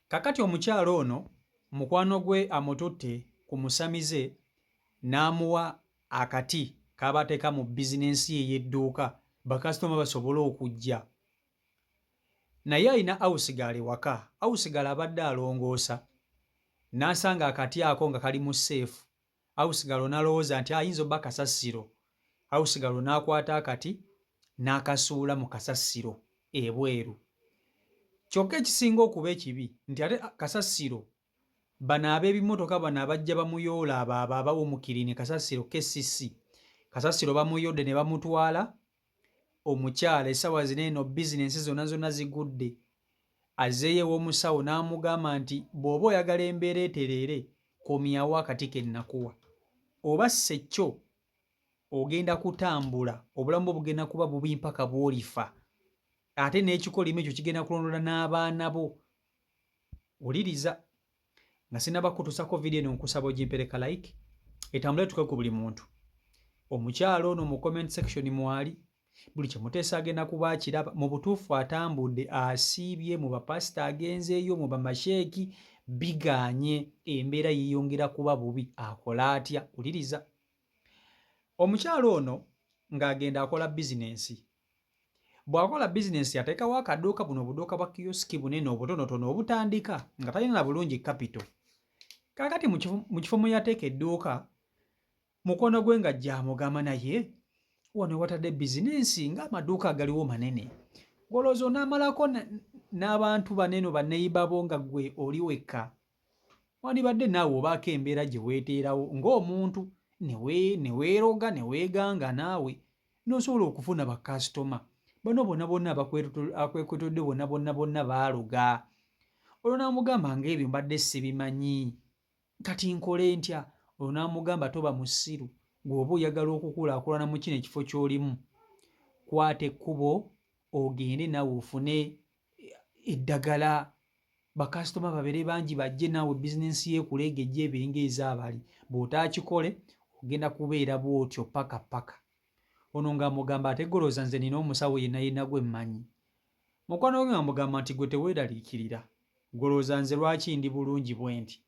Kakati omukyalo ono mukwano gwe amututte ku musamize n'amuwa akati k'abateeka mu bizinensi ye ey'edduuka bakasitoma basobole okujja. Naye alina awusigala ewaka. Awusigala abadde alongoosa n'asanga akati ako nga kali mu sseefu. Awusigala n'alowooza nti ayinza obba kasasiro. Awusigala n'akwata akati n'akasuula mu kasasiro ebweru. Kyokka ekisinga okuba ekibi nti ate kasasiro bano ab'ebimotoka bano abajja bamuyoola abo abawa omukirini kasasiro KCC. Kasasiro bamuyodde ne bamutwala omukyala essaawa zino eno bizinensi zonna zigudde. Azzeeyo ew'omusawo n'amugamba nti bw'oba oyagala embeera etereere komyawo akati ke nnakuwa. Oba ssekyo ogenda kutambula obulamu bwo bugenda kuba bubi mpaka bw'olifa. Ate n'ekikolimo ekyo kigenda kulondola n'abaana bo. Wuliriza nga sinnabakutusako vidiyo eno nkusaba ogimpereka like etambule tuke ku buli muntu. Omukyalo ono mu comment section mwali buli kye Muteesa agenda kuba akiraba. Mu butuufu atambudde asiibye, mu bapasita agenzeeyo, mu bamasheeki bigaanye, embeera yeeyongera kuba bubi. Akola atya? Wuliriza. Omukyalo ono ng'agenda akola bizinensi. Bw'akola bizinensi ateekawo akadduuka, buno obudduuka bwa kiyosiki bunene obutonotono obutandika nga talina na bulungi kapito. Kaakati mu kifo mwe yateeka edduuka, mukono gwe nga gy'amugamba naye wano watadde bizinensi ng'amaduuka agaliwo manene. Golooza onaamalako n'abantu baneno banneyiba bo nga ggwe oli wekka. Wandibadde naawe obaako embeera gye weeteerawo ng'omuntu ne weeroga ne weeganga naawe n'osobola okufuna bakasitoma. Bano bonna akwekutudde bonna baaloga. Olwo n'amugamba ng'ebyo mbadde sibimanyi. Kati nkole ntya? Olwo n'amugamba toba musiru. Bw'oba oyagala okukulaakulana mu kino ekifo ky'olimu, kwata ekkubo ogende naawe ofune eddagala. Bakasitoma babeere bangi bajje naawe bizinensi y'ekuleega ejje ebe ng'ezaabali. Bw'otaakikole ogenda kubeera bw'otyo paka. Ono ng'amugamba ate golooza nze nina omusawo yenna gwe mmanyi. Mukwano gwe ng'amugamba nti gwe teweeraliikirira. Golooza nze lwaki ndi bulungi bwe nti.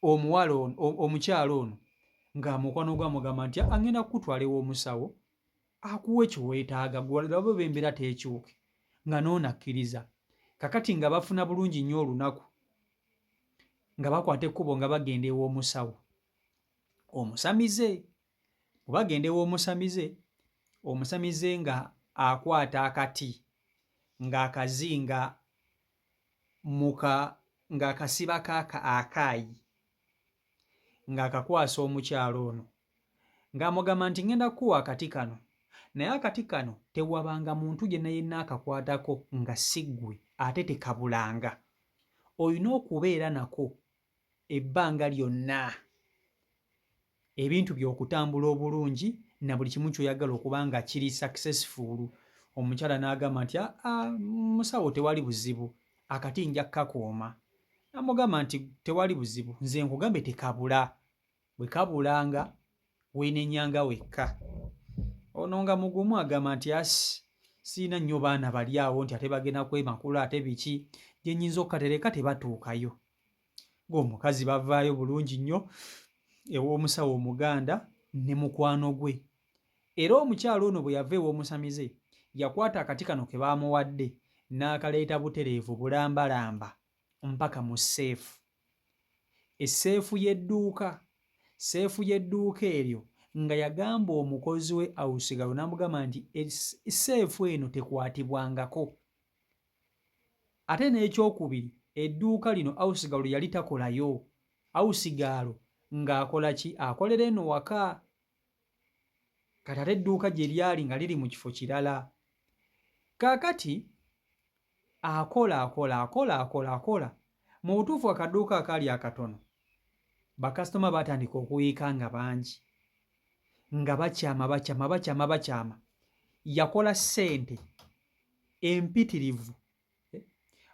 Omukyalo ono ng'amukwano gwe amugamba nti agenda kukutwala ew'omusawo akuwe kye weetaaga gwalaba b'embeera teekyuke. Nga n'onakkiriza. Kakati nga bafuna bulungi nnyo olunaku nga bakwata ekkubo nga bagenda ew'omusawo omusamize. Bwe bagenda ew'omusamize, omusamize nga akwata akati ng'akazinga ng'akasibako akaayi ng'akakwasa omukyalo ono ng'amugamba nti ngenda kukuwa akati kano, naye akati kano tewabanga muntu yenna akakwatako nga si ggwe, ate tekabulanga. Olina okubeera nako ebbanga lyonna ebintu by'okutambula obulungi na buli kimu ky'oyagala okuba nga kiri successful. Omukyala n'agamba nti musawo tewali buzibu, akati nja kkakuuma. N'amugamba nti tewali buzibu, nze nkugambe tekabula. Bwe kabulanga weenenyanga wekka. Ono nga mugumu agamba nti siina nnyo baana bali awo nti ate bagenda kwemakula ate biki gye nnyinza okkatereka tebatuukayo. Ng'omukazi bavaayo bulungi nnyo ew'omusawo omuganda ne mukwano gwe. Era omukyalo ono bwe yava ew'omusamize yakwata akati kano ke baamuwadde n'akaleeta butereevu bulambalamba mpaka mu sseefu. Esseefu y'edduuka. Sseefu y'edduuka eryo nga yagamba omukozi we awusigalo n'amugamba nti esseefu eno tekwatibwangako. Ate n'ekyokubiri edduuka lino awusigalo yali takolayo. Awusigalo ng'akola ki? Akolera eno waka. Kati ate edduuka gye lyali nga liri mu kifo kirala. Kaakati akola. Mu butuufu akadduuka akaali akatono bakasitoma baatandika okuyiika nga bangi nga bakyama. Yakola ssente empitirivu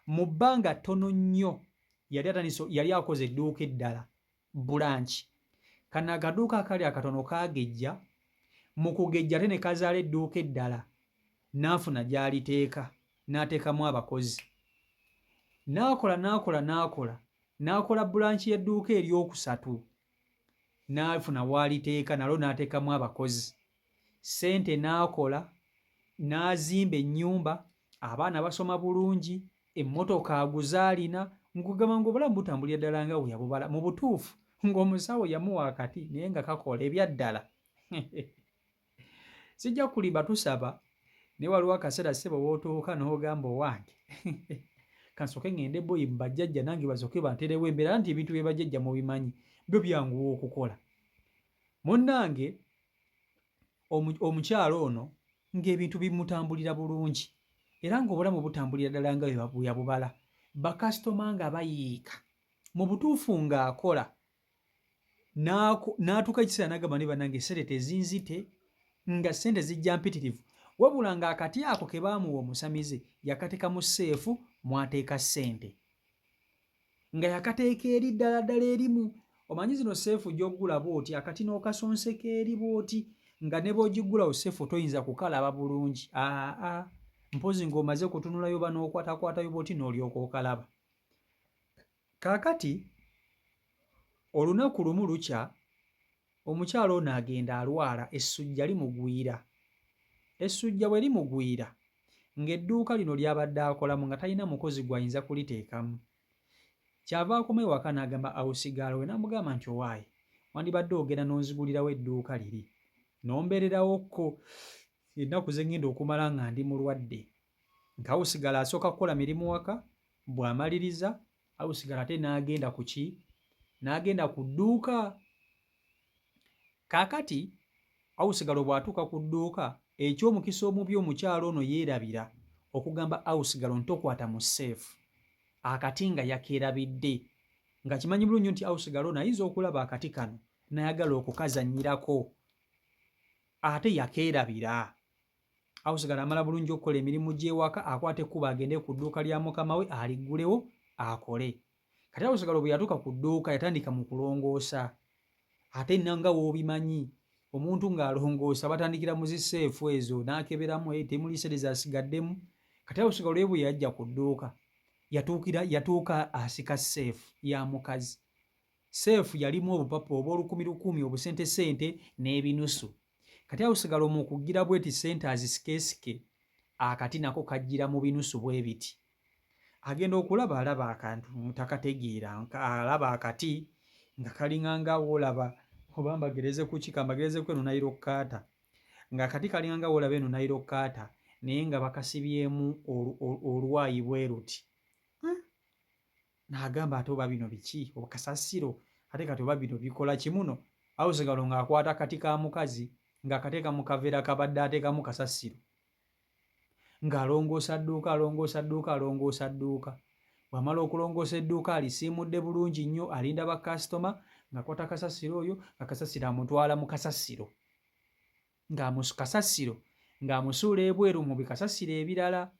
mu bbanga ttono nnyo. Yali akoze edduuka eddala bulanki. Kano akaduuka akaali akatono kaagejja, mu kugejja ate ne kazaala edduuka eddala n'afuna gy'aliteeka n'ateekamu abakozi. n'akola bulanki y'edduuka eryokusatu n'afuna w'aliteeka nalwo n'ateekamu abakozi ssente n'akola n'azimba ennyumba abaana basoma bulungi emmotoka aguzaalina nkugamba ng'obulamu butambulira ddala nga bwe yabubala mu butuufu ng'omusawo yamuwa akati naye nga kakola ebyaddala sijja kulimba tusaba naye waliwo akaseera ssebo w'otuuka n'ogamba owange kansooke ŋŋende boyi mu bajjajja nange basooke banterewo embeera nti ebintu bye bajjajja mubimanyi byo byanguwa okukola munnange omukyalo ono ng'ebintu bimutambulira bulungi era ng'obulamu butambulira ddala nga bwe yabubala bakasitoma nga bayiika mu butuufu ng'akola n'atuuka ekiseera n'agamba ne bannange essente tezinzite nga ssente zijja mpitirivu wabula ng'akati ako ke baamuwa omusamize yakateeka mu sseefu mwateeka ssente nga yakateeka eri ddala erimu omanyi zino sseefu gy'oggula bw'oti akati n'okasonseka eri bw'oti nga ne bw'ogiggulawo sseefu toyinza kukalaba bulungi mpozi ng'omaze kutunulayo ba n'okwatakwatayo bw'oti n'olyoka okalaba kaakati olunaku lumu lukya omukyalo ono agenda alwala essujja limugwira bwe limugwira ng'edduuka lino ly'abadde akolamu nga talina mukozi gw'ayinza kuliteekamu kyava akoma ewaka n'agamba awusigaala we n'amugamba nti owaaye wandibadde ogenda n'onzigulirawo edduuka liri n'ombeererawokko ennaku ze ŋŋenda okumala nga ndi mulwadde nga awusigala asooka kukola mirimu waka bw'amaliriza awusigala ate n'agenda ku ki n'agenda ku dduuka kaakati awusigalo bw'atuuka ku dduuka eky'omukisa omubi omukyalo ono yeerabira okugamba awusigalo ntokwata mu sseefu akati nga yakeerabidde nga kimanyi bulungi nti awusigalo ono ayinza okulaba akati kano n'ayagala okukazannyirako ate yakeerabira awusigalo amala bulungi okukola emirimu gy'ewaka akwata ekkuba agende ku dduuka lya mukama we aliggulewo akole kati awusigalo bwe yatuuka ku dduuka yatandika mu kulongoosa ate nanga w'obimanyi omuntu ng'alongoosa batandikira mu zisseefu ezo n'akeberamu temuli ssente zaasigaddemu kati awusigalo ye bwe yajja ku dduuka yatuuka asika sseefu ya mukazi sseefu yalimu obupapa obw'olukumi obusente n'ebinusu kati awusigalo mu kugira bweti ssente azisikeesike akati nako kajjira mu binusu bwe biti agenda okulaba alaba akantu takategeera alaba akati nga kalinganga woolaba oba mbagereze ku ki kambagereze ku eno nayiro kkaata ng'akati kalinganga woolaba eno nayiro kkaata naye nga bakasibyemu olwayi bwe ruti n'agamba ate oba bino biki kasasiro ate kati oba bino bikola kimuno awusigalo ng'akwata akati ka mukazi ng'akateeka mu kaveera kabadde ateekamu kasasiro ng'alongoosa dduuka bw'amala okulongoosa edduuka alisiimudde bulungi nnyo alinda bakasitoma ng'akwata kasasiro oyo nga kasasiro amutwala mu kasasiro ng'amusuula ebweru mu bikasasiro ebirala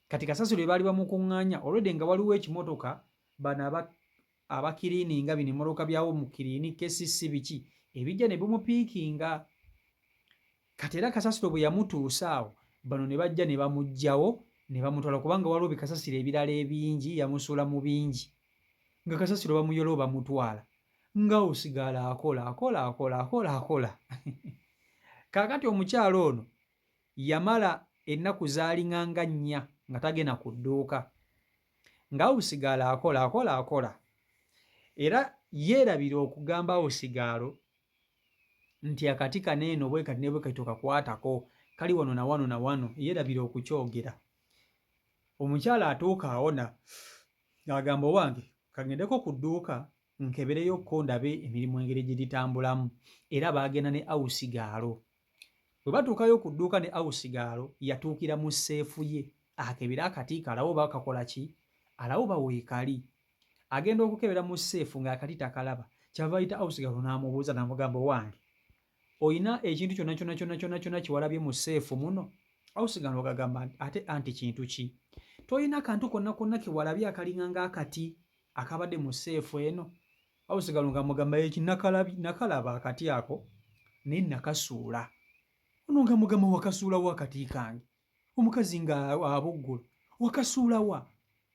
kati kasasiro ebaali bamukuŋŋaanya olwedde nga waliwo ekimotoka bano abakiriininga bino emmotoka byawo mu kiriini kesisi biki ebijja ne bimupiikinga kati era kasasiro bwe yamutuusa awo bano ne bajja ne bamuggyawo ne bamutwala kubanga waliwo bikasasiro ebirala ebingi yamusuula mu bingi nga kasasiro bamuyola bamutwala nga osigala akola kaakati omukyalo ono yamala ennaku zaalinganga nnya nga tagenda ku dduuka nga awusigaala akola era yeerabira okugamba awusigaalo nti akati kaneeno bwe kati ne bwe kati kakwatako kali wano na wano yeerabira okukyogera omukyala atuuka awona agamba owange kagendeko ku dduuka nkebereyokko ndabe emirimu engeri gye gitambulamu era baagenda ne awusigaalo bwe batuukayo ku dduuka ne awusigaalo yatuukira mu sseefu ye akebera akati kalawo bakakola ki alawo baweekali agenda okukebera mu sseefu ng'akati takalaba kyava ayita awusigaalo n'amubuuza n'amugamba owange oyina ekintu kyonna kiwalabye mu sseefu muno awusigaalo gagamba ate anti kintu ki toyina kantu konna kewalabye akalinganga akati akabadde mu sseefu eno awusigaalo nga mugamba eki nakalaba akati ako naye nakasuula ono nga mugamba wakasuulawo akati kange omukazi nga abuggula wakasuulawa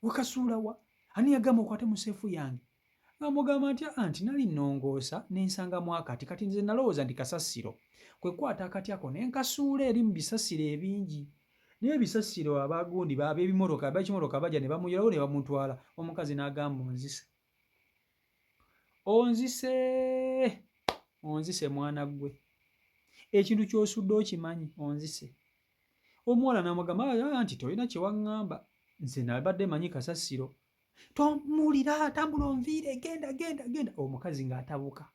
Wekasuula wa? Ani yagamba okwate mu seefu yange? Amugamba nti anti nali nnongoosa n'ensangamu akati kati nze nalowooza ndi kasasiro. Kwe kwata akati ako ne nkasuula eri mu bisasiro ebingi. Naye ebisasiro abaagundi ab'ebimotoka ab'ekimotoka bajja ne bamuyolawo ne bamutwala. Omukazi n'agamba onzise. Onzise mwana ggwe. Ekintu ky'osudde okimanyi onzise. Omuwala n'amugamba anti tolina kye waŋŋamba. Nze nabadde manyi kasasiro. Tomuwulira tambula onviire genda. Omukazi ng'atabuka.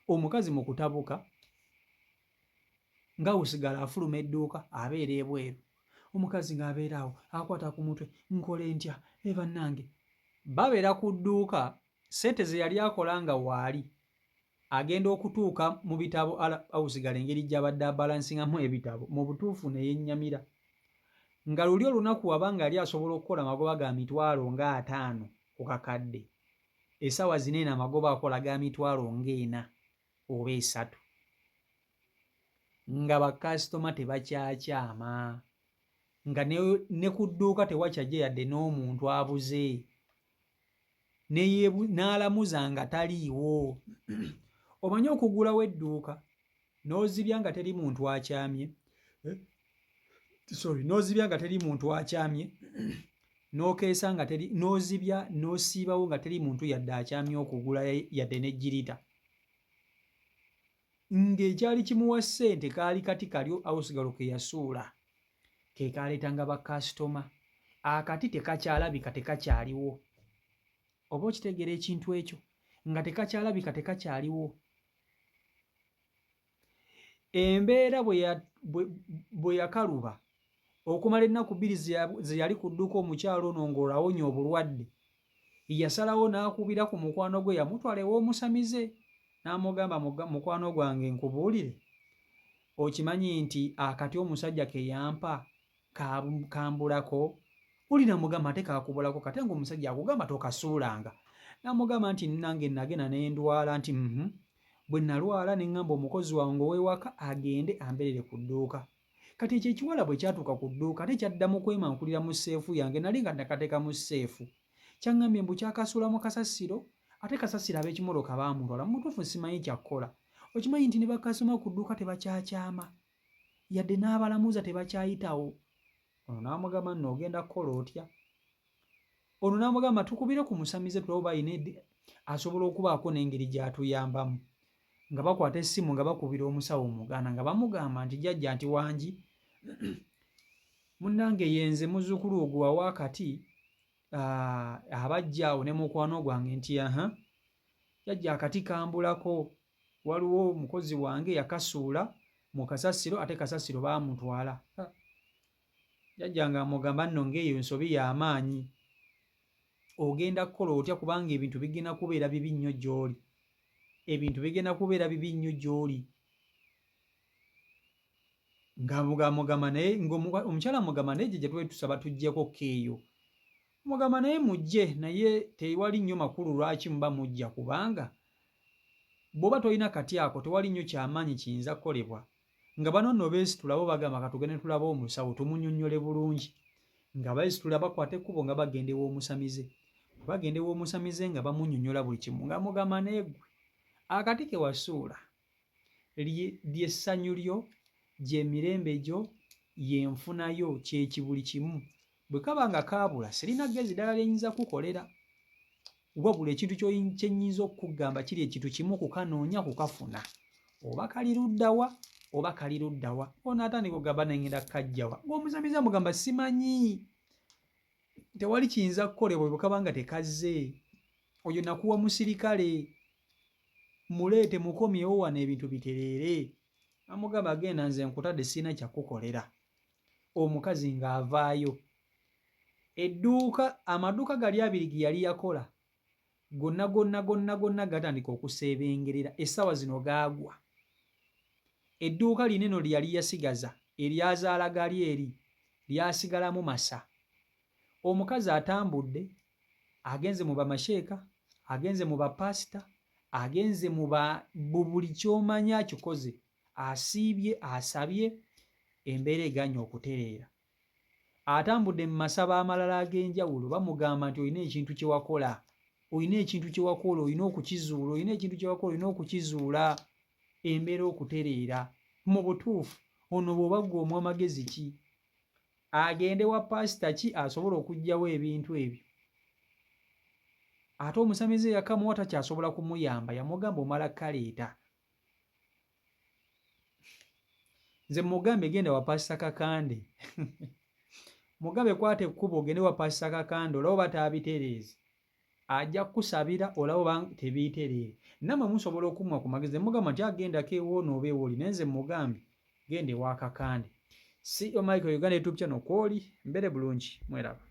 Omukazi mu kutabuka nga usigala afuluma edduuka abeera ebweru. Omukazi ng'abeera awo akwata ku mutwe nkole ntya bannange. Babeera ku dduuka ssente ze yali akola nga waali agenda okutuuka mu bitabo awusigala engeri gy'abadde abalansingamu ebitabo mu butuufu ne yennyamira. Nga luli olunaku wabanga yali asobola okukola amagoba ga 50,000 ku kakadde. Essaawa zino eno amagoba akola ga 40,000 oba 3. Nga bakasitoma tebakyakyama. Nga ne ku dduuka tewakyajja yadde n'omuntu abuze. N'alamuza nga taliiwo. Omanyi okugulawo edduuka n'ozibya nga teri muntu akyamye. N'ozibya nga teri muntu akyamye, n'okeesa nga teri, n'ozibya n'osiibawo nga teri muntu yadde akyamye okugula yadde n'ejjirita. Ng'ekyali kimuwa ssente kaali kati kalyo awusigalo ke yasuula. Ke kaaleetanga bakasitoma. Akati tekakyalabika tekakyaliwo. Oba okitegeera ekintu ekyo nga tekakyalabika tekakyaliwo. Embeera bwe yakaluba okumala ennaku 2 ze yali ku dduuka omukyalo ono ng'olawonye obulwadde, yasalawo n'akubira ku mukwano gwe yamutwala ew'omusamize n'amugamba mukwano gwange nkubuulire, okimanyi nti akati omusajja ke yampa kambulako? Oli n'amugamba ate kaakubulako kate ng'omusajja akugamba tokasuulanga. N'amugamba nti nange nagenda ne ndwala nti bwe nalwala ne ŋŋamba omukozi wange ow'ewaka agende amberere ku dduuka. Kati ekyo ekiwala bwe kyatuuka ku dduuka tekyaddamu kwemankulira mu sseefu yange, nali nga nakateeka mu sseefu. Kyaŋŋambye mbu kyakasuula mu kasasiro, ate kasasiro ab'ekimotoka baamutwala. Mu mutuufu simanyi kyakkola. Okimanyi nti ne bakasoma ku dduuka tebakyakyama, yadde n'abalamuza tebakyayitawo. Ono n'amugamba nno ogenda kukola otya? Ono n'amugamba tukubire ku musamize tulaba bayina asobola okubaako n'engeri gy'atuyambamu. Nga bakwata essimu nga bakubira omusawo omuganda nga bamugamba nti jjajja nti wangi munnange yenze muzzukulu ogwo wawaakati abajjaawo ne mukwano gwange nti jjajja akati kambulako, waliwo omukozi wange yakasuula mu kasasiro ate kasasiro baamutwala. Jjajja ng'amugamba nno ng'eyo nsobi y'amaanyi, ogenda kukola otya kubanga ebintu bigenda kubeera bibi nnyo gy'oli. Ebintu bigenda kubeera bibi nnyo gy'oli. Ng'amugamba naye omukyala amugamba naye gye tuba tusaba tuggyeko keeyo. Mugamba naye mujje, naye tewali nnyo makulu lwaki muba mujja kubanga bw'oba tolina kati ako tewali nnyo kyamaanyi kiyinza kukolebwa. Nga bano nno beesitulabo bagamba katugende tulabe omusawo tumunyonnyole bulungi. Nga beesitula bakwata ekkubo nga bagenda ew'omusamize. Bagenda ew'omusamize nga bamunnyonnyola buli kimu. Ng'amugamba naye ggwe akati ke wasuula ly'essanyu lyo, gy'emirembe gyo, y'enfunayo, kyeki buli kimu. Bwe kaba nga kaabula sirina ggezi ddala lyenyinza kukolera. Wabula ekintu kyennyinza okukugamba kiri ekintu kimu kukanoonya kukafuna. Oba kali luddawa oba kali luddawa. Ono atandika okugamba nengenda kukajjawa. Ng'omusamize amugamba simanyi. Tewali kiyinza kukolebwa bwe kaba nga tekazze. Oyo nakuwa musirikale. Muleete mukomyewo wano ebintu bitereere. Amugamba genda nze nkutadde sirina kyakukolera. Omukazi ng'avaayo. Edduuka amaduuka gali 2 ge yali yakola gonna gatandika okuseebengerera. Essaawa zino gaagwa. Edduuka lineno lye yali yasigaza eryazaala gali eri lyasigalamu masa. Omukazi atambudde agenze mu bamasheeka, agenze mu bapasita, agenze mu buli ky'omanyi akikoze, asiibye, asabye, embeera eganye okutereera. atambudde mu masaba amalala ag'enjawulo bamugamba nti olina ekintu kye wakola, olina ekintu kye wakola, olina okukizuula, olina ekintu kye wakola, olina okukizuula, embeera okutereera. Mu butuufu ono bw'oba ggwe omwa magezi ki? Agende wa paasita ki asobola okuggyawo ebintu ebyo? Ate omusamize eyakamuwa takyasobola kumuyamba, yamugamba omala kaleeta. Nze mugambe genda wa paasita Kakande mugambe kwata ekkubo ogende wa paasita Kakande olaba oba taabitereezi, ajja kukusabira olaba oba tebiitereere. Nammwe musobola okumuwa ku magezi ne mugamba nti agendako ewoono oba ewooli, naye nze mugambe genda ewa Kakande. CEO Michael Uganda YouTube channel kw'oli, mbeere bulungi, mweraba.